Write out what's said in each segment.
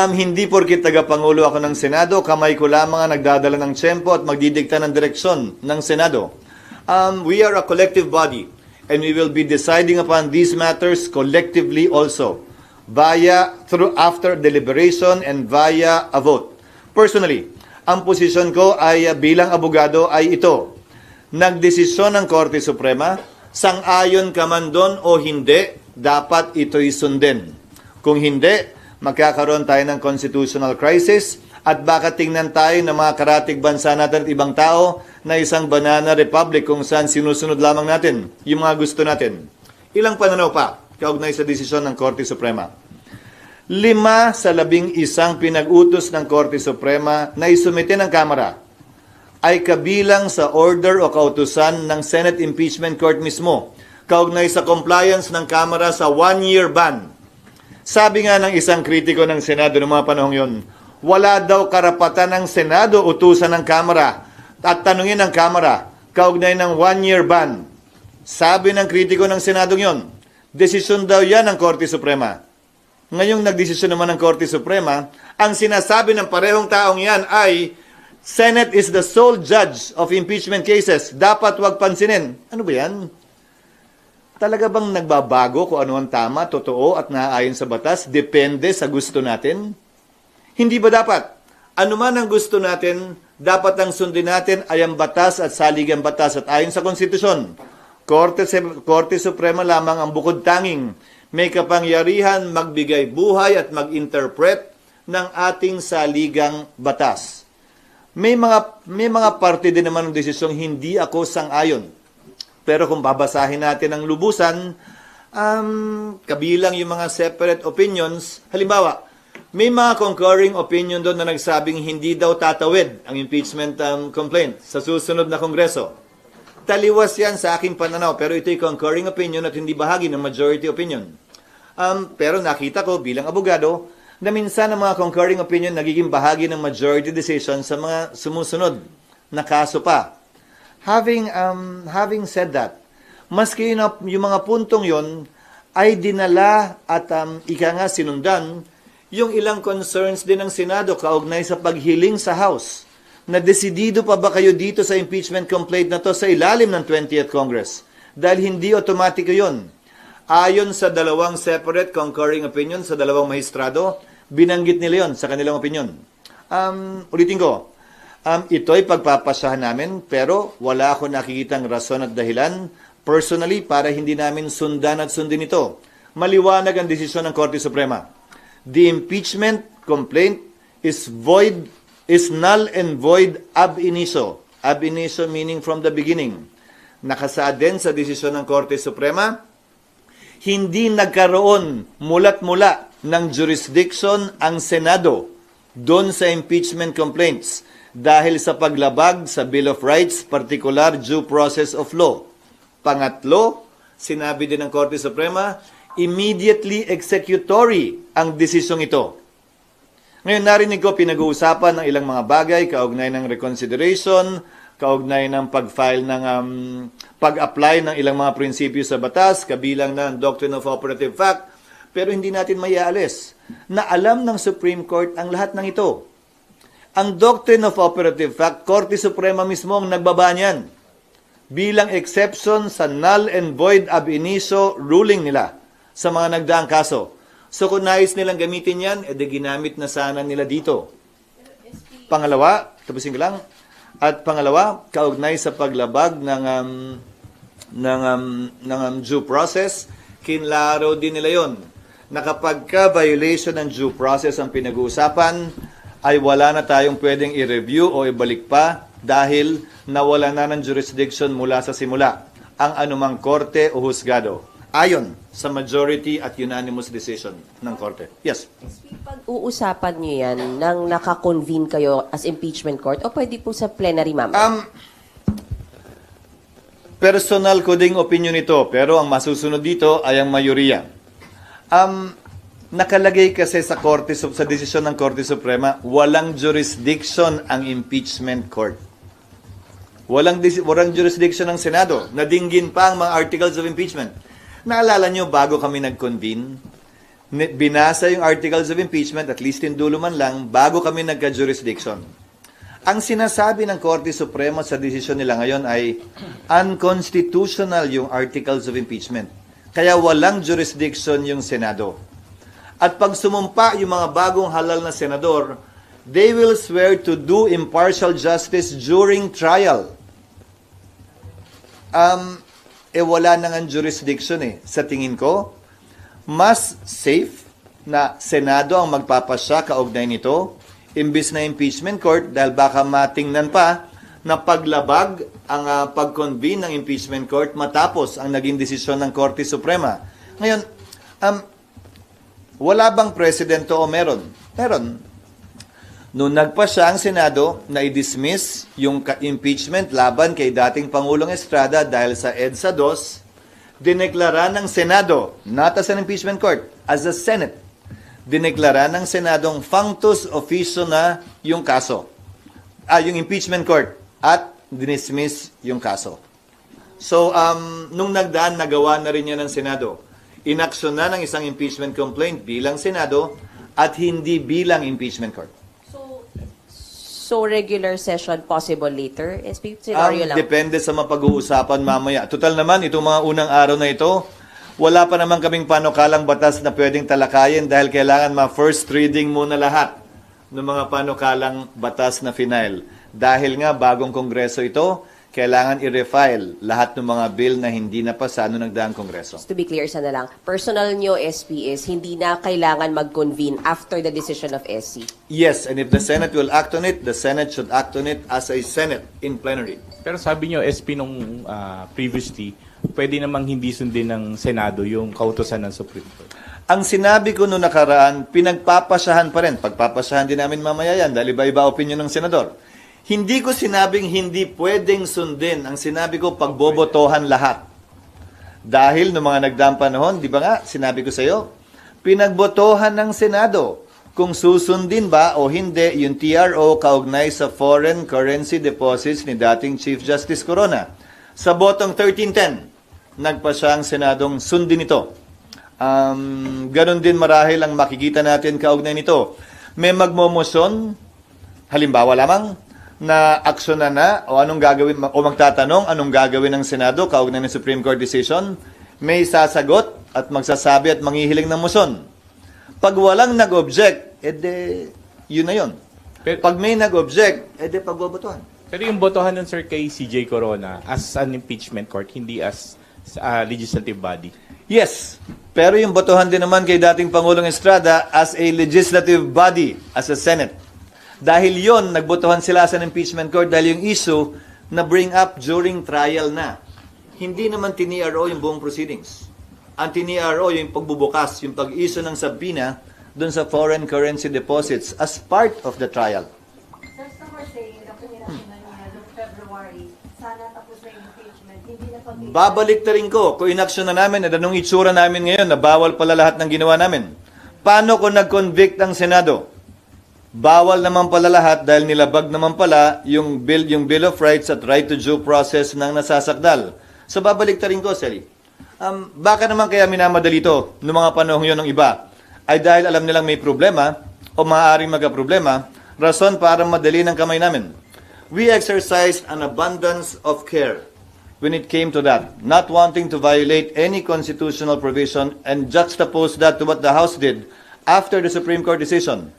Hindi porkit tagapangulo ako ng Senado, kamay ko lamang ang nagdadala ng tiyempo at magdidikta ng direksyon ng Senado. We are a collective body and we will be deciding upon these matters collectively also after deliberation and via a vote. Personally, ang posisyon ko ay bilang abogado ay ito. Nagdesisyon ng Korte Suprema, sang-ayon ka man doon o hindi, dapat ito'y sundin. Kung hindi, magkakaroon tayo ng constitutional crisis at baka tingnan tayo ng mga karatig bansa natin at ibang tao na isang banana republic kung saan sinusunod lamang natin yung mga gusto natin. Ilang pananaw pa kaugnay sa desisyon ng Korte Suprema? 5 sa 11 pinag-utos ng Korte Suprema na isumite ng Kamara ay kabilang sa order o kautusan ng Senate Impeachment Court mismo kaugnay sa compliance ng Kamara sa 1-year ban. Sabi nga ng isang kritiko ng Senado noong mga panahong yon, wala daw karapatan ng Senado utusan ng Kamara at tanungin ng Kamara kaugnay ng 1-year ban. Sabi ng kritiko ng Senado yon, desisyon daw yan ng Korte Suprema. Ngayong nagdesisyon naman ng Korte Suprema, ang sinasabi ng parehong taong yan ay Senate is the sole judge of impeachment cases. Dapat wag pansinin. Ano ba yan? Talaga bang nagbabago kung ano ang tama, totoo at naaayon sa batas? Depende sa gusto natin? Hindi ba dapat? Ano man ang gusto natin, dapat ang sundin natin ay ang batas at saligang batas at ayon sa konstitusyon. Korte Suprema lamang ang bukod tanging may kapangyarihan magbigay buhay at mag-interpret ng ating saligang batas. May mga parte din naman ng desisyong hindi ako sang-ayon. Pero kung babasahin natin ang lubusan, kabilang yung mga separate opinions, halimbawa, may mga concurring opinion doon na nagsabing hindi daw tatawid ang impeachment complaint sa susunod na Kongreso. Taliwas yan sa aking pananaw, pero ito'y concurring opinion at hindi bahagi ng majority opinion. Pero nakita ko bilang abogado na minsan ang mga concurring opinion nagiging bahagi ng majority decision sa mga sumusunod na kaso pa. Having said that, maski yung mga puntong yon ay dinala at sinundan yung ilang concerns din ng Senado kaugnay sa paghiling sa House na desidido pa ba kayo dito sa impeachment complaint na to sa ilalim ng 20th Congress? Dahil hindi otomatiko yon. Ayon sa dalawang separate concurring opinion sa dalawang mahistrado, binanggit nila yon sa kanilang opinion. Ulitin ko, ito'y pagpapasyahan namin pero wala ako nakikitang rason at dahilan personally para hindi namin sundan at sundin ito. Maliwanag ang desisyon ng Korte Suprema. The impeachment complaint is null and void ab initio. Ab initio meaning from the beginning. Nakasaad din sa desisyon ng Korte Suprema, hindi nagkaroon mulat-mula ng jurisdiction ang Senado doon sa impeachment complaints dahil sa paglabag sa Bill of Rights, particular due process of law. Pangatlo, sinabi din ng Korte Suprema, immediately executory ang desisyong ito. Ngayon, narinig ko pinag-uusapan ng ilang mga bagay, kaugnay ng reconsideration, kaugnay ng pag-file ng pag-apply ng ilang mga prinsipyo sa batas, kabilang ng Doctrine of Operative Fact, pero hindi natin maiaalis na alam ng Supreme Court ang lahat ng ito. Ang Doctrine of Operative Fact, Korte Suprema mismo ang nagbaba niyan bilang exception sa null and void ab initio ruling nila sa mga nagdaang kaso. So kung nais nilang gamitin yan, edi ginamit na sana nila dito. Pangalawa, tapusin ko lang, at pangalawa, kaugnay sa paglabag ng due process, kinlaro din nila yon na kapag ka-violation ng due process ang pinag-uusapan, ay wala na tayong pwedeng i-review o ibalik pa dahil nawala na ng jurisdiction mula sa simula ang anumang korte o husgado. Ayon sa majority at unanimous decision ng korte. Yes? Pag-uusapan niyo yan nang nakakonvene kayo as impeachment court o pwede po sa plenary, ma'am? Personal ko ding opinion ito, pero ang masusunod dito ay ang mayoriya. Nakalagay kasi sa desisyon ng Korte Suprema, walang jurisdiction ang impeachment court. Walang jurisdiction ng Senado. Nadinggin pa ang mga articles of impeachment. Naalala nyo bago kami nag-convene, binasa yung articles of impeachment, at least in dulo man lang, bago kami nagka-jurisdiction. Ang sinasabi ng Korte Suprema sa desisyon nila ngayon ay unconstitutional yung articles of impeachment. Kaya walang jurisdiction yung Senado. At pag sumumpa yung mga bagong halal na senador, they will swear to do impartial justice during trial. Wala na nga jurisdiction eh. Sa tingin ko, mas safe na Senado ang magpapasya kaugnay nito, imbis na impeachment court, dahil baka matingnan pa na paglabag ang pag-convene ng impeachment court matapos ang naging desisyon ng Korte Suprema. Ngayon, wala bang presidente o meron? Meron. Noong nagpasya ang Senado na i-dismiss yung impeachment laban kay dating Pangulong Estrada dahil sa EDSA 2, dineklara ng Senado, not as an impeachment court, as a Senate, dineklara ng Senadong functus officio na yung kaso. Yung impeachment court at dinismiss yung kaso. So, nung nagdaan, nagawa na rin yan ng Senado. Inaksyon na ng isang impeachment complaint bilang Senado at hindi bilang impeachment court. So regular session possible later? SP, scenario lang. Depende sa mapag-uusapan mamaya. Total naman, itong mga unang araw na ito, wala pa naman kaming panukalang batas na pwedeng talakayin dahil kailangan ma-first reading muna lahat ng mga panukalang batas na final. Dahil nga bagong kongreso ito, kailangan i-refile lahat ng mga bill na hindi napasa noong nagdaang kongreso. Just to be clear, sana lang, personal nyo, SP, is hindi na kailangan mag-convene after the decision of SC. Yes, and if the Senate will act on it, the Senate should act on it as a Senate in plenary. Pero sabi nyo, SP, nung previously, pwede namang hindi sundin ng Senado yung kautosan ng Supreme Court. Ang sinabi ko noong nakaraan, pinagpapasyahan pa rin. Pagpapasyahan din namin mamaya yan dahil iba-iba opinion ng senador. Hindi ko sinabing hindi pwedeng sundin. Ang sinabi ko, pagbobotohan lahat. Dahil noong mga nagdaang panahon, di ba nga, sinabi ko sa iyo, pinagbotohan ng Senado kung susundin ba o hindi yung TRO kaugnay sa foreign currency deposits ni dating Chief Justice Corona. Sa botong 1310, nagpasya ang Senadong sundin ito. Ganon din marahil ang makikita natin kaugnay nito. May magmomosyon, halimbawa lamang, na aksyon na o anong gagawin o magtatanong anong gagawin ng Senado kaugnay ng Supreme Court decision, may sasagot at magsasabi at manghihiling ng motion. Pag walang nag-object, yun na yun. Pag may nag-object, pagbobotohan. Pero yung botohan nun, sir, kay CJ Corona as an impeachment court, hindi as legislative body. Yes, pero yung botohan din naman kay dating Pangulong Estrada as a legislative body, as a Senate. Dahil yon nagbotohan sila sa impeachment court dahil yung issue na bring up during trial na. Hindi naman tiniro yung buong proceedings. Ang tiniro yung pagbubukas, yung pag-issue ng subpoena doon sa foreign currency deposits as part of the trial. Sir, some are saying na pinirahan na niya noong February, sana tapos na yung impeachment, hindi na pag- Babalik na rin ko, kung inaksyon na namin at anong itsura namin ngayon na bawal pala lahat ng ginawa namin. Paano kung nag-convict ang Senado? Bawal naman pala lahat dahil nilabag naman pala yung Bill of Rights at right to due process ng nasasakdal. So babalik ta rin ko, Sally. Baka naman kaya minamadali ito noong mga panahon yun ng iba ay dahil alam nilang may problema o maaaring magka-problema, rason para madali ng kamay namin. We exercised an abundance of care when it came to that, not wanting to violate any constitutional provision and juxtapose that to what the House did after the Supreme Court decision.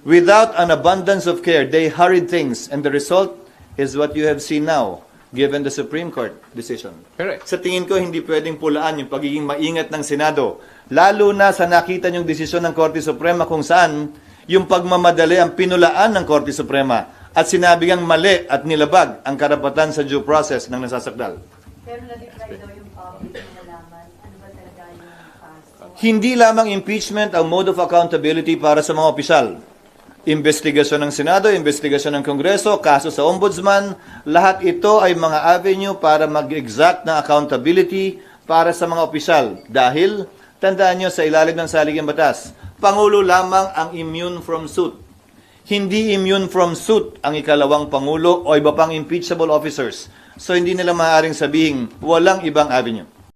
Without an abundance of care, they hurried things, and the result is what you have seen now, given the Supreme Court decision. Pero, Sa tingin ko, hindi pwedeng pulaan yung pagiging maingat ng Senado, lalo na sa nakita niyong desisyon ng Korte Suprema kung saan yung pagmamadali ang pinulaan ng Korte Suprema at sinabi ngang mali at nilabag ang karapatan sa due process ng nasasakdal. Pero nag-try daw yung public na nalaman, ano ba talaga yung kaso? Hindi lamang impeachment ang mode of accountability para sa mga opisyal. Investigasyon ng Senado, investigasyon ng Kongreso, kaso sa Ombudsman, lahat ito ay mga avenue para mag-exact na accountability para sa mga opisyal. Dahil, tandaan nyo sa ilalim ng saligang batas, Pangulo lamang ang immune from suit. Hindi immune from suit ang ikalawang Pangulo o iba pang impeachable officers. So hindi nila maaaring sabihin walang ibang avenue.